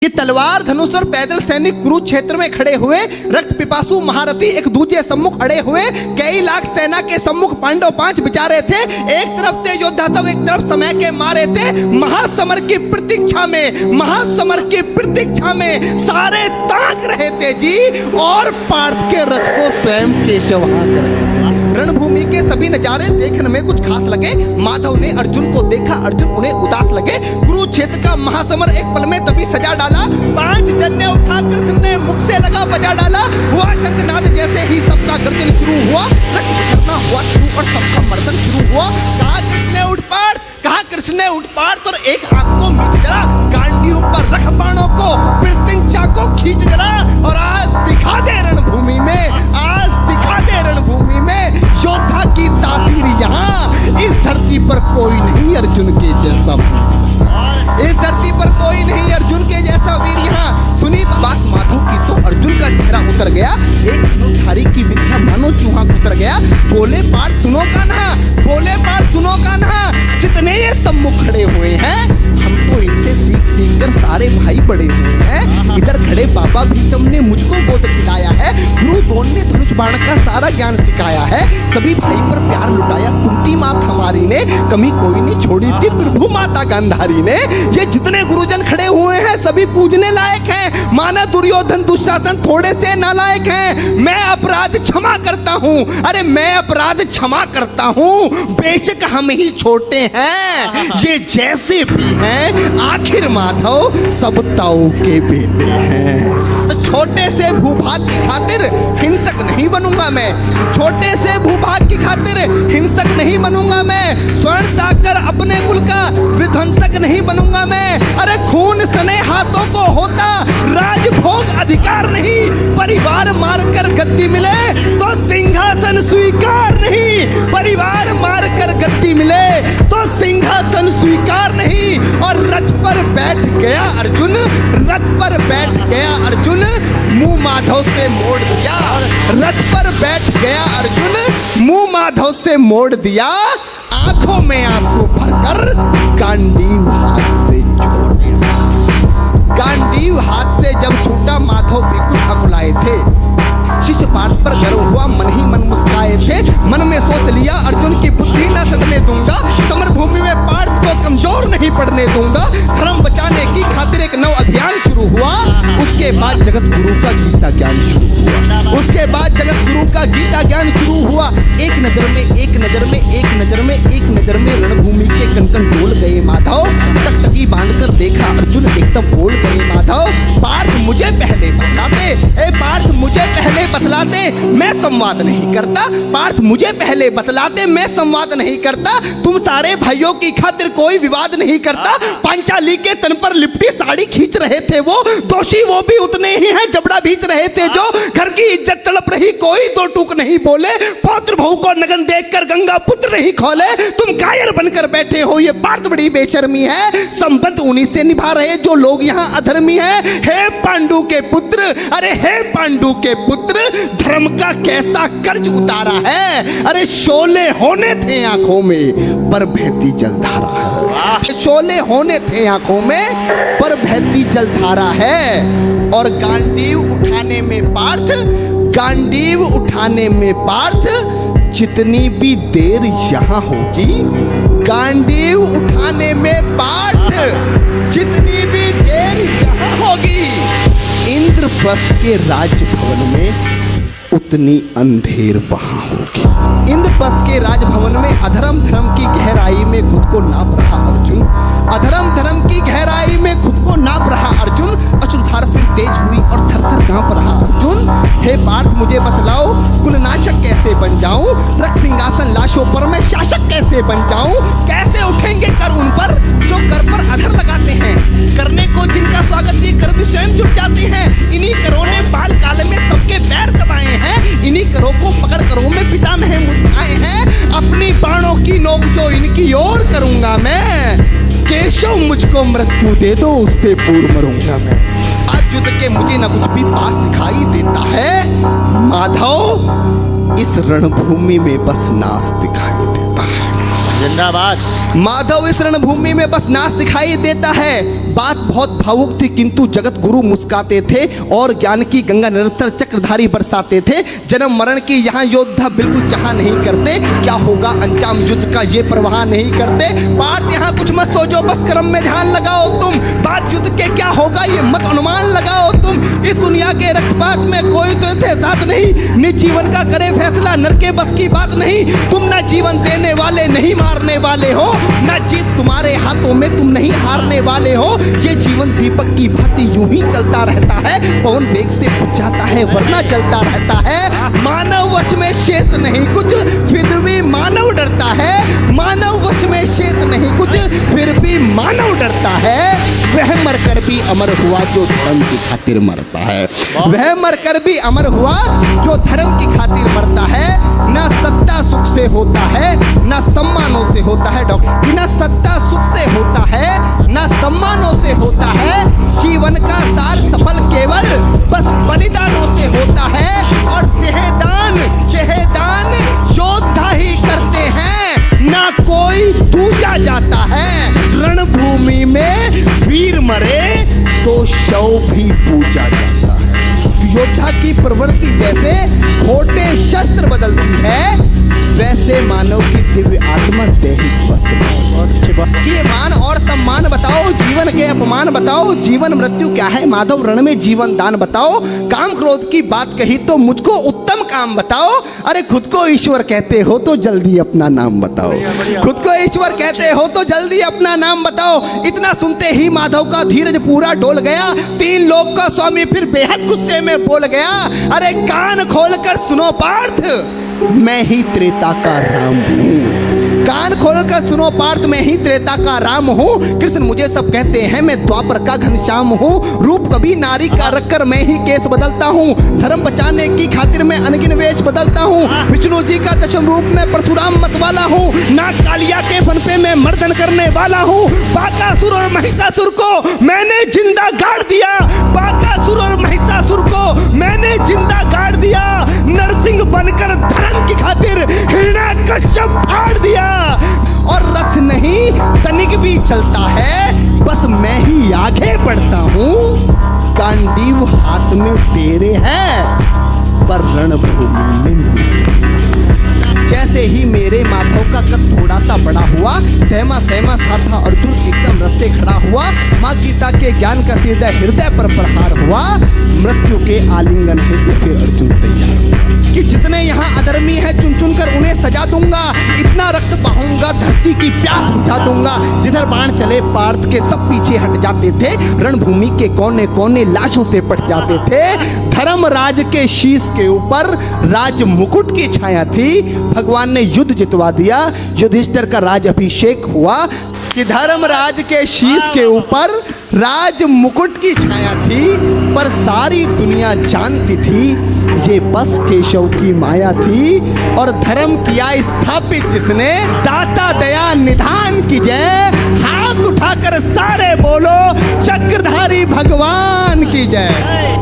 कि तलवार धनुष और पैदल सैनिक कुरुक्षेत्र में खड़े हुए रक्त पिपासु महारथी एक दूसरे सम्मुख अड़े हुए कई लाख सेना के सम्मुख पांडव 5 बिचारे थे। एक तरफ तेज योद्धा सब एक तरफ समय के मारे थे। महासमर की प्रतीक्षा में सारे ताक रहे थे जी, और पार्थ के रथ को स्वयं केशव हाँक रहे थे। रणभूमि के सभी नजारे देखने में कुछ खास लगे। माधव ने अर्जुन को देखा, अर्जुन उन्हें उदास लगे। कुरुक्षेत्र का महासमर एक पल में तभी सजा डाला। 5 जन्य उठा कृष्ण ने मुख से लगा बजा डाला। हुआ शंखनाद जैसे ही सबका गर्जन शुरू हुआ, रक्त करना हुआ शुरू और सबका मर्दन शुरू हुआ। कहा कृष्ण ने उठ पाड़ और एक आंख को मीच जला, गांडीव पर रख बाणों को, प्रत्यंचा को खींच जला। और आज दिखा दे रणभूमि में योद्धा की तासीर यहाँ। इस धरती पर कोई नहीं अर्जुन के जैसा वीर, इस धरती पर कोई नहीं अर्जुन के जैसा वीर यहाँ। सुनी बात माधव की तो अर्जुन का चेहरा उतर गया। एक धनुधारी की विद्या मानो चूहा उतर गया। बोले पार्थ सुनो कान्हा, जितने ये सम्मुख खड़े हुए हैं, हम तो इनसे सीख कर सारे भाई बड़े हुए हैं। इधर खड़े बाबा भीष्म ने मुझको गोद खिलाया है। गुरु द्रोण ने धनुष बाण का सारा ज्ञान सिखाया है। सभी भाई पर प्यार लुटाया कुंती माता हमारी ने, कमी कोई नहीं छोड़ी थी प्रभु माता गांधारी ने। ये जितने गुरुजन खड़े हुए हैं सभी पूजने लायक हैं। माना दुर्योधन दुशासन थोड़े से नालायक हैं। मैं अपराध क्षमा करता हूँ, बेशक हम ही छोटे हैं, ये जैसे भी हैं, आखिर माधव सब ताऊ के बेटे हैं। छोटे से भूभाग की खातिर हिंसक नहीं बनूंगा मैं, स्वर्ण ताकर अपने कुल का विध्वंसक नहीं बनूंगा मैं। अरे खून सने हाथों को होता राजभोग अधिकार नहीं, परिवार मारकर गद्दी मिले तो सिंहासन स्वीकार नहीं। और रथ पर बैठ गया अर्जुन, मुंह माधव से मोड़ दिया, आंखों में आंसू भरकर गांडीव हाथ से जब छूटा माधव बिल्कुल अकुलाए थे। शिष्य पार्थ पर गर्व हुआ, मन ही मन मुस्काए थे। मन में सोच लिया अर्जुन की बुद्धि न सड़ने दूंगा, समर भूमि में पार्थ को कमजोर नहीं पड़ने दूंगा। धर्म बचाने की खातिर एक नव अभियान शुरू हुआ। उसके बाद जगत गुरु का गीता ज्ञान शुरू हुआ। एक नजर में रणभूमि के कण डोल गए माधव। टकटकी बांधकर देखा अर्जुन, एकदम बोल गए माधव, पार्थ मुझे पहले बतलाते, मैं संवाद नहीं करता। तुम सारे भाइयों की खातिर कोई विवाद नहीं करता। पांचाली के तन पर लिपटी साड़ी खींच रहे थे वो, दोषी वो भी उतने ही हैं, जबड़ा भींच रहे थे जो। घर की इज्जत तड़प रही, कोई दो टूक नहीं बोले। पौत्र बहू को नगन देखकर गंगा पुत्र नहीं खोले। तुम कायर बनकर बैठे हो, ये पार्थ बड़ी बेशर्मी है। संबंध उन्हीं से निभा रहे जो लोग यहाँ अधर्मी हैं। हे पांडु के पुत्र, धर्म का कैसा कर्ज उतारा है। अरे शोले होने थे आंखों में पर बहती जलधारा है। और गांडीव उठाने में पार्थ जितनी भी देर यहाँ होगी, इंद्रप्रस्थ के राजभवन में उतनी अंधेर वहां होगी। इंद्रप्रस्थ के राजभवन में अधर्म धर्म की गहराई में खुद को नाप रहा अर्जुन। अश्रुधार फिर तेज हुई और थर-थर कांप रहा अर्जुन। हे पार्थ मुझे बतलाओ, कुलनाशक कैसे बन जाऊं? रक्त सिंहासन लाशों पर मैं शासक कैसे बन जाऊं? कैसे उठेंगे कर उन पर जो कर पर अधर लगाते हैं? करने को जिनका स्वागत ये कर भी स्वयं जुट जाते हैं। इन्हीं करों ने बाल काल में सबके पैर दबाए हैं। इन्हीं करों को पकड़ करों में पितामह मुस्काए हैं। अपनी बाणों की नोक जो इनकी ओर करूंगा मैं। केशव मुझको मृत्यु दे दो, उससे पूर्व मरूंगा मैं। आज युद्ध के मुझे न कुछ भी पास दिखाई देता है माधव, इस रणभूमि में बस नाश दिखाई देता है। जिंदाबाद। माधव इस रणभूमि में बस नाच दिखाई देता है। बात बहुत भावुक थी किंतु जगत गुरु मुस्काते थे और ज्ञान की गंगा निरंतर चक्रधारी बरसाते थे। जन्म मरण की यहाँ योद्धा बिल्कुल चाह नहीं करते, क्या होगा अंजाम युद्ध का ये परवाह नहीं करते। पार्थ यहाँ कुछ मत सोचो, बस कर्म में ध्यान लगाओ तुम। बात युद्ध के क्या होगा ये मत अनुमान लगाओ तुम। इस दुनिया के रक्तपात में कोई तो साथ नहीं, निज जीवन का करे फैसला नर के बस की बात नहीं। तुम ना जीवन देने वाले नहीं मारने वाले हो, ना जीत तुम्हारे हाथों में तुम नहीं हारने वाले हो। ये जीवन दीपक की भांति यूं ही चलता रहता है, पवन वेग से बुझ जाता है वरना चलता रहता है। मानव वश में शेष नहीं कुछ फिर भी मानव डरता है। मानव वश में शेष नहीं कुछ फिर भी मानव डरता है। वह मरकर भी अमर हुआ जो धर्म की खातिर मरता है। वह मरकर भी अमर हुआ जो धर्म की खातिर मरता है। ना सत्ता सुख से होता है ना सम्मानों से होता है डॉक्टर। ना सत्ता सुख से होता है ना सम्मानों से होता है। जीवन का सार सफल केवल बस बलिदानों से होता है। और देहदान योद्धा ही करते हैं, ना कोई दूजा जाता है। रणभूमि में वीर मरे तो शव भी पूजा जाता है। योद्धा की प्रवृत्ति जैसे खोटे शस्त्र बदलती है, वैसे मानव की दिव्य आत्मा दैहिक वस्त्र है। कि मान और सम्मान बताओ, जीवन के अपमान बताओ, जीवन मृत्यु क्या है माधव रण में जीवन दान बताओ। काम क्रोध की बात कही तो मुझको उत्तम काम बताओ। अरे खुद को ईश्वर कहते हो तो जल्दी अपना नाम बताओ। खुद को ईश्वर कहते हो तो जल्दी अपना नाम बताओ। इतना सुनते ही माधव का धीरज पूरा डोल गया। तीन लोक का स्वामी फिर बेहद गुस्से में बोल गया। अरे कान खोलकर सुनो पार्थ, मैं ही त्रेता का राम हूँ। कान खोलकर सुनो पार्थ, मैं ही त्रेता का राम हूँ। कृष्ण मुझे सब कहते हैं, मैं द्वापर का घनश्याम हूँ। रूप कभी नारी का रखकर मैं ही केस बदलता हूँ। धर्म बचाने की खातिर मैं अनगिन वेश बदलता हूँ। विष्णु जी का दशम रूप में परशुराम मतवाला हूँ। नाग कालिया के फन पे मैं मर्दन करने वाला हूँ। बाकासुर और महिषासुर को मैंने जिंदा गाड़ दिया। बाकासुर और महिषासुर को मैंने जिंदा गाड़ दिया। नरसिंह बनकर धर्म की खातिर हिरण्याकश्यप फाड़ दिया। और रथ नहीं तनिक भी चलता है, बस मैं ही आगे बढ़ता हूँ। गांडीव हाथ में तेरे है पर रणभूमि में जैसे ही मेरे माधव का कद थोड़ा सा बड़ा हुआ, सहमा सा था अर्जुन एकदम रस्ते खड़ा हुआ। माँ गीता के ज्ञान का सीधा हृदय पर प्रहार हुआ। मृत्यु के आलिंगन हेतु फिर अर्जुन तैयार कि जितने यहाँ अधर्मी हैं चुन चुन कर उन्हें सजा दूंगा। इतना रक्त बहाऊंगा धरती की प्यास बुझा दूंगा। जिधर बाण चले पार्थ के सब पीछे हट जाते थे। रणभूमि के कोने कोने लाशों से पट जाते थे। धर्मराज के शीश के ऊपर राज मुकुट की छाया थी। भगवान ने युद्ध जितवा दिया। युधिष्ठिर का राज अभिषेक हुआ कि धर्मराज के शीश के ऊपर राज मुकुट की छाया थी। पर सारी दुनिया जानती थी ये बस केशव की माया थी। और धर्म किया स्थापित जिसने, दाता दया निधान की जय। हाथ उठाकर सारे बोलो चक्रधारी भगवान की जय।